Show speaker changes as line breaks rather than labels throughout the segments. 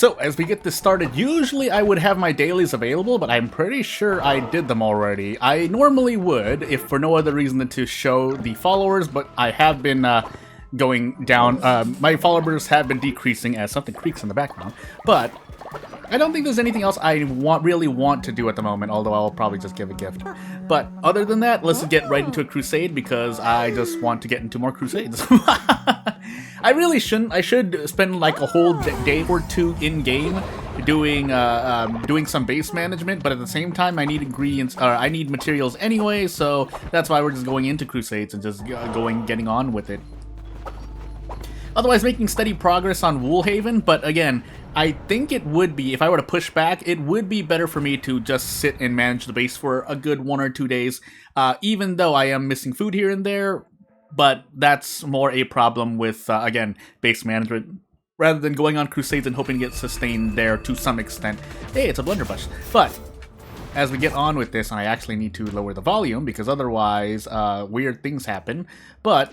So, as we get this started, usually I would have my dailies available, but I'm pretty sure I did them already. I normally would, if for no other reason than to show the followers, but I have been going down. My followers have been decreasing as something creaks in the background, but I don't think there's anything else I really want to do at the moment, although I'll probably just give a gift. But other than that, let's get right into a crusade, because I just want to get into more crusades. I really shouldn't. I should spend like a whole day or two in-game doing some base management, but at the same time I need ingredients, I need materials anyway, so that's why we're just going into crusades and just getting on with it. Otherwise, making steady progress on Woolhaven, but again, I think it would be, if I were to push back, it would be better for me to just sit and manage the base for a good 1 or 2 days, even though I am missing food here and there, but that's more a problem with, again, base management, rather than going on crusades and hoping to get sustained there to some extent. Hey, it's a blunderbuss. But as we get on with this, and I actually need to lower the volume, because otherwise, weird things happen, but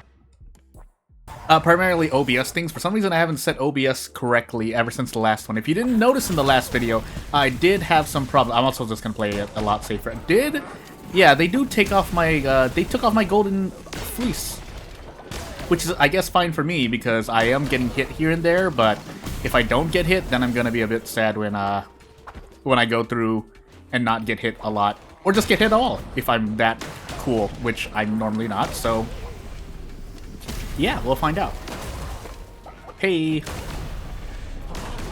primarily OBS things. For some reason, I haven't set OBS correctly ever since the last one. If you didn't notice in the last video, I did have some problem. I'm also just gonna play it a lot safer. Yeah, they do take off my, they took off my golden fleece, which is, I guess, fine for me, because I am getting hit here and there, but if I don't get hit, then I'm gonna be a bit sad when I go through and not get hit a lot, or just get hit at all, if I'm that cool, which I'm normally not, so yeah, we'll find out. Hey.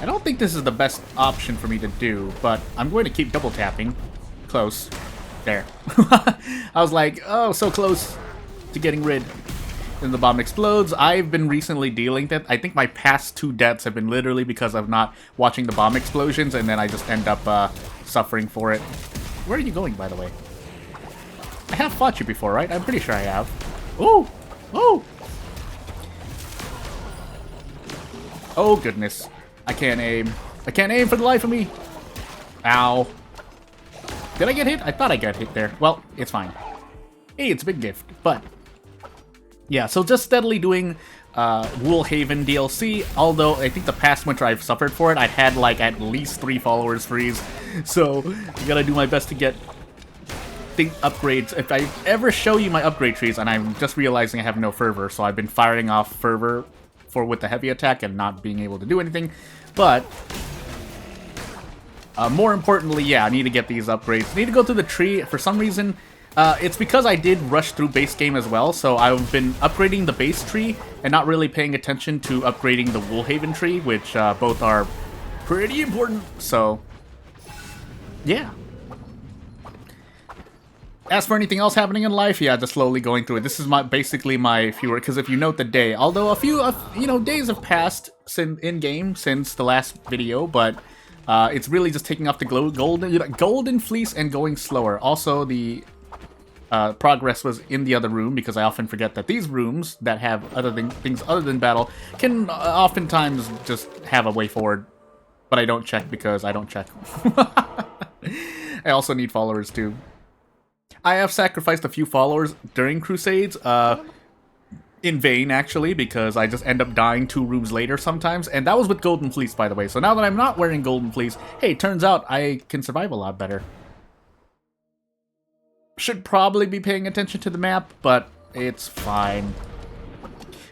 I don't think this is the best option for me to do, but I'm going to keep double tapping. Close. There. I was like, oh, so close to getting rid. Then the bomb explodes. I've been recently dealing with it. I think my past 2 deaths have been literally because of not watching the bomb explosions, and then I just end up suffering for it. Where are you going, by the way? I have fought you before, right? I'm pretty sure I have. Ooh! Ooh! Oh, goodness. I can't aim. I can't aim for the life of me. Ow. Did I get hit? I thought I got hit there. Well, it's fine. Hey, it's a big gift. But yeah, so just steadily doing Woolhaven DLC, although I think the past winter I've suffered for it. I had like at least 3 followers freeze. So I gotta do my best to get upgrades. If I ever show you my upgrade trees, and I'm just realizing I have no fervor, so I've been firing off fervor with the heavy attack and not being able to do anything, but more importantly, yeah, I need to get these upgrades. I need to go through the tree. For some reason, it's because I did rush through base game as well, so I've been upgrading the base tree and not really paying attention to upgrading the Woolhaven tree, which both are pretty important, so yeah. As for anything else happening in life, yeah, just slowly going through it. This is basically my fewer, because if you note the day, although a few days have passed in game since the last video, but it's really just taking off the golden fleece and going slower. Also, the progress was in the other room, because I often forget that these rooms that have things other than battle can oftentimes just have a way forward, but I don't check because I don't check. I also need followers too. I have sacrificed a few followers during Crusades, in vain, actually, because I just end up dying 2 rooms later sometimes, and that was with Golden Fleece, by the way. So now that I'm not wearing Golden Fleece, hey, turns out I can survive a lot better. Should probably be paying attention to the map, but it's fine.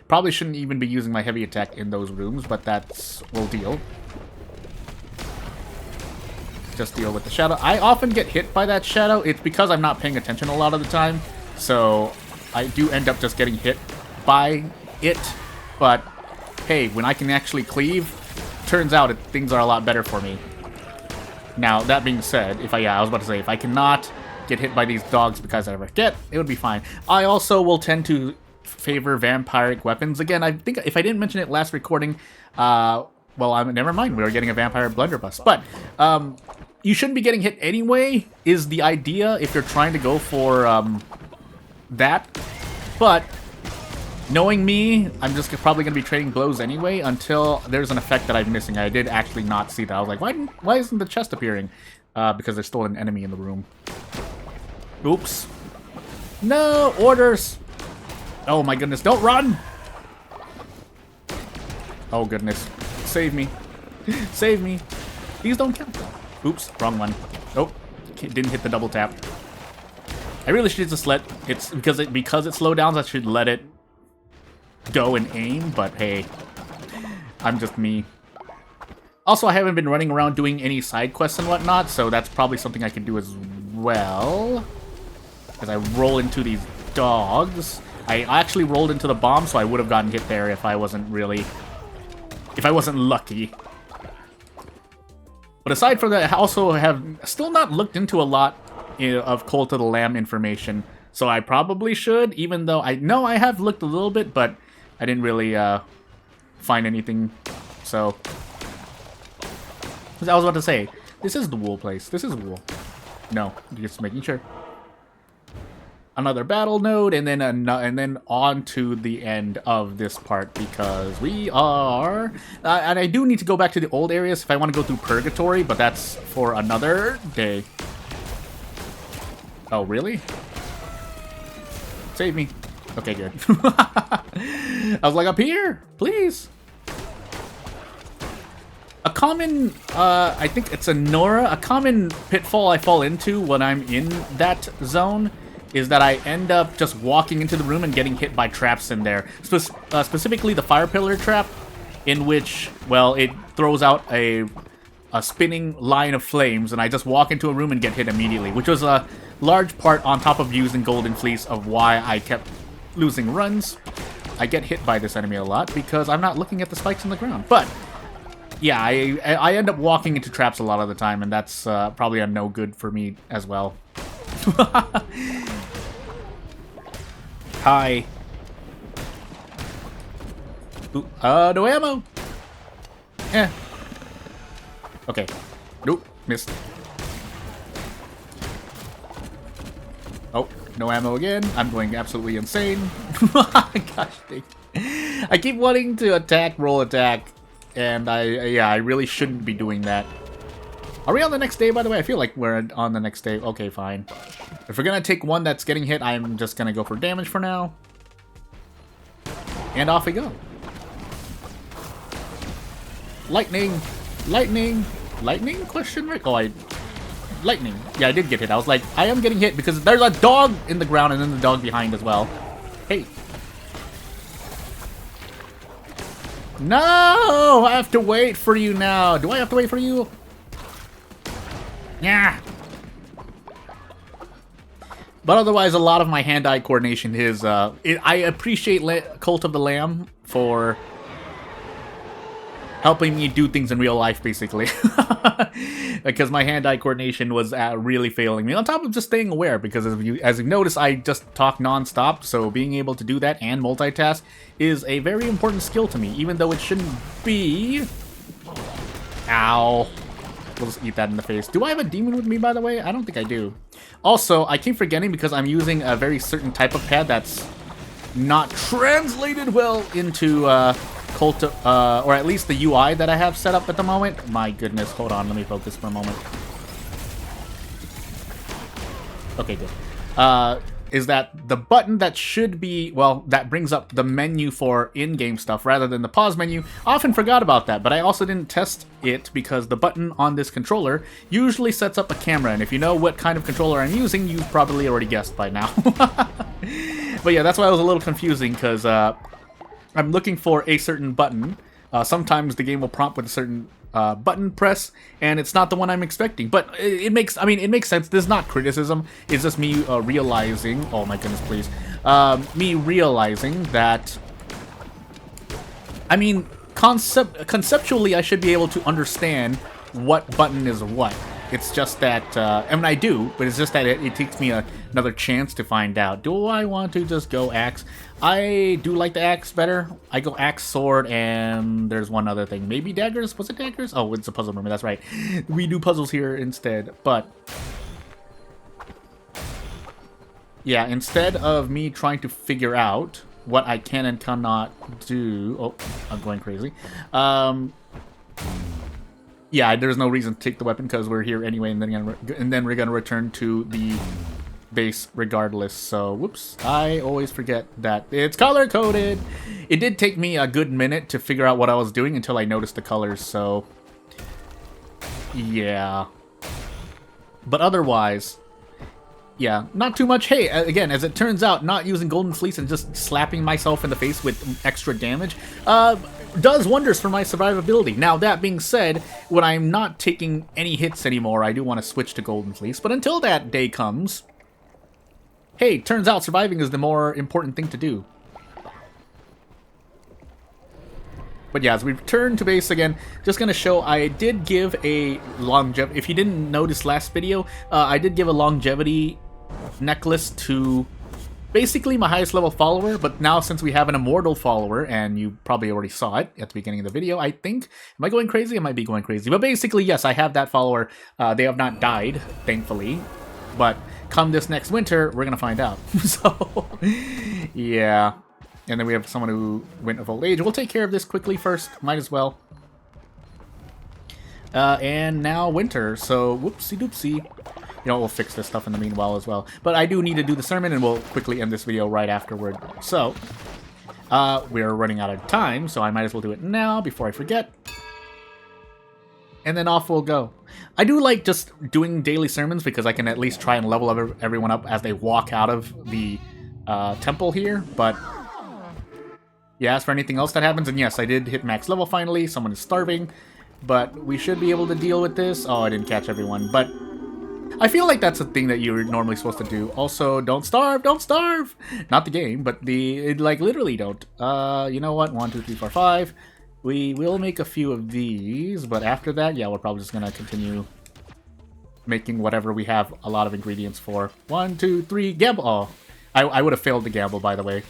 Probably shouldn't even be using my heavy attack in those rooms, but we'll deal. Just deal with the shadow. I often get hit by that shadow. It's because I'm not paying attention a lot of the time, so I do end up just getting hit by it. But hey, when I can actually cleave, turns out things are a lot better for me. Now, that being said, I was about to say, if I cannot get hit by these dogs because I forget, it would be fine. I also will tend to favor vampiric weapons. Again, I think if I didn't mention it last recording, well, never mind. We were getting a vampire blunderbuss. But you shouldn't be getting hit anyway, is the idea if you're trying to go for that. But knowing me, I'm just probably going to be trading blows anyway until there's an effect that I'm missing. I did actually not see that. I was like, why isn't the chest appearing? Because there's still an enemy in the room. Oops. No! Orders! Oh my goodness, don't run! Oh goodness. Save me. Save me. These don't count. Oops, wrong one. Nope, didn't hit the double tap. I really should just let it's because it slow downs. I should let it go and aim. But hey, I'm just me. Also, I haven't been running around doing any side quests and whatnot, so that's probably something I can do as well. As I roll into these dogs. I actually rolled into the bomb, so I would have gotten hit there if I wasn't lucky. But aside from that, I also have still not looked into a lot of Cult of the Lamb information. So I probably should, even though I know I have looked a little bit, but I didn't really find anything. So I was about to say, this is the wool place. This is wool. No, just making sure. Another battle node, and then on to the end of this part, because we are... and I do need to go back to the old areas if I want to go through Purgatory, but that's for another day. Oh, really? Save me. Okay, good. I was like, up here, please. A common, I think it's a Nora, a common pitfall I fall into when I'm in that zone is that I end up just walking into the room and getting hit by traps in there. Specifically the fire pillar trap, in which, well, it throws out a spinning line of flames, and I just walk into a room and get hit immediately, which was a large part, on top of using Golden Fleece, of why I kept losing runs. I get hit by this enemy a lot because I'm not looking at the spikes in the ground. But yeah, I end up walking into traps a lot of the time, and that's probably a no good for me as well. Hi. Ooh, no ammo. Eh. Okay. Nope, missed. Oh, no ammo again. I'm going absolutely insane. Gosh dang. I keep wanting to roll attack, and I really shouldn't be doing that. Are we on the next day, by the way? I feel like we're on the next day. Okay, fine. If we're gonna take one that's getting hit, I'm just gonna go for damage for now. And off we go. Lightning! Lightning! Lightning? Question mark? Oh, lightning. Yeah, I did get hit. I was like, I am getting hit because there's a dog in the ground and then the dog behind as well. Hey. No! I have to wait for you now. Do I have to wait for you? Yeah. But otherwise, a lot of my hand-eye coordination is... I appreciate Cult of the Lamb for helping me do things in real life, basically. Because my hand-eye coordination was really failing me. On top of just staying aware, because as you've noticed, I just talk non-stop. So being able to do that and multitask is a very important skill to me, even though it shouldn't be. Ow. We'll just eat that in the face. Do I have a demon with me, by the way? I don't think I do. Also, I keep forgetting because I'm using a very certain type of pad that's not translated well into Cult of, or at least the UI that I have set up at the moment. My goodness, hold on, let me focus for a moment. Okay, good. Is that the button that should be, well, that brings up the menu for in-game stuff rather than the pause menu. I often forgot about that, but I also didn't test it because the button on this controller usually sets up a camera, and if you know what kind of controller I'm using, you've probably already guessed by now. But yeah, that's why it was a little confusing, because I'm looking for a certain button. Sometimes the game will prompt with a certain button press, and it's not the one I'm expecting. But it makes sense. This is not criticism. It's just me realizing. Oh my goodness, please. Me realizing that. I mean, conceptually, I should be able to understand what button is what. It's just that, I mean, I do, but it's just that it takes me another chance to find out. Do I want to just go axe? I do like the axe better. I go axe, sword, and there's one other thing. Maybe daggers? Was it daggers? Oh, it's a puzzle room. That's right. We do puzzles here instead. But yeah, instead of me trying to figure out what I can and cannot do... Oh, I'm going crazy. Yeah, there's no reason to take the weapon because we're here anyway, and then we're gonna return to the base regardless. So, whoops, I always forget that it's color-coded. It did take me a good minute to figure out what I was doing until I noticed the colors, so Yeah. But otherwise, yeah, not too much. Hey, again, as it turns out, not using Golden Fleece and just slapping myself in the face with extra damage does wonders for my survivability. Now, that being said, when I'm not taking any hits anymore, I do want to switch to Golden Fleece. But until that day comes, hey, turns out surviving is the more important thing to do. But yeah, as we return to base again, just going to show I did give a longevity. If you didn't notice last video, I did give a longevity necklace to basically my highest level follower. But now since we have an immortal follower, and you probably already saw it at the beginning of the video, I think. Am I going crazy? I might be going crazy. But basically, yes, I have that follower. They have not died, thankfully. But come this next winter, we're going to find out. So, yeah. And then we have someone who went of old age. We'll take care of this quickly first. Might as well. And now winter. So, whoopsie-doopsie. You know, we'll fix this stuff in the meanwhile as well. But I do need to do the sermon, and we'll quickly end this video right afterward. So, we're running out of time, so I might as well do it now before I forget. And then off we'll go. I do like just doing daily sermons because I can at least try and level everyone up as they walk out of the temple here, but... yeah, as for anything else that happens, and yes, I did hit max level finally. Someone is starving, but we should be able to deal with this. Oh, I didn't catch everyone, but I feel like that's a thing that you're normally supposed to do. Also, don't starve, don't starve! Not the game, but like, literally don't. You know what? 1, 2, 3, 4, 5. We will make a few of these, but after that, yeah, we're probably just gonna continue making whatever we have a lot of ingredients for. 1, 2, 3, gamble! Oh, I would have failed the gamble, by the way.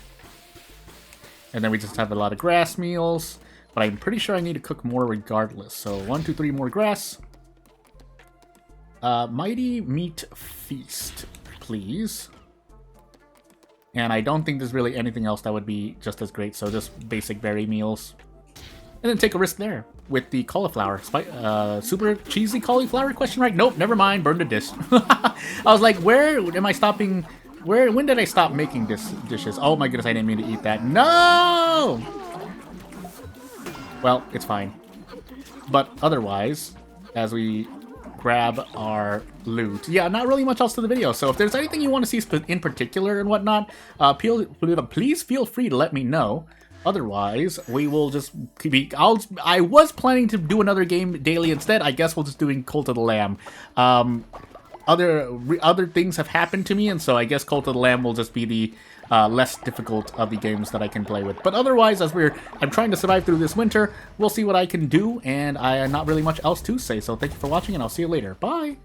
And then we just have a lot of grass meals. But I'm pretty sure I need to cook more regardless. So 1, 2, 3 more grass. Mighty Meat Feast, please. And I don't think there's really anything else that would be just as great. So just basic berry meals. And then take a risk there with the cauliflower. Super cheesy cauliflower, question mark? Nope, never mind. Burn the dish. I was like, where am I stopping... when did I stop making dishes? Oh my goodness, I didn't mean to eat that. No! Well, it's fine. But otherwise, as we grab our loot, yeah, not really much else to the video. So if there's anything you want to see in particular and whatnot, please feel free to let me know. Otherwise, we will just be... I was planning to do another game daily instead. I guess we'll just doing Cult of the Lamb. Other things have happened to me, and so I guess Cult of the Lamb will just be the less difficult of the games that I can play with. But otherwise, as I'm trying to survive through this winter, we'll see what I can do, and I not really much else to say. So thank you for watching, and I'll see you later. Bye!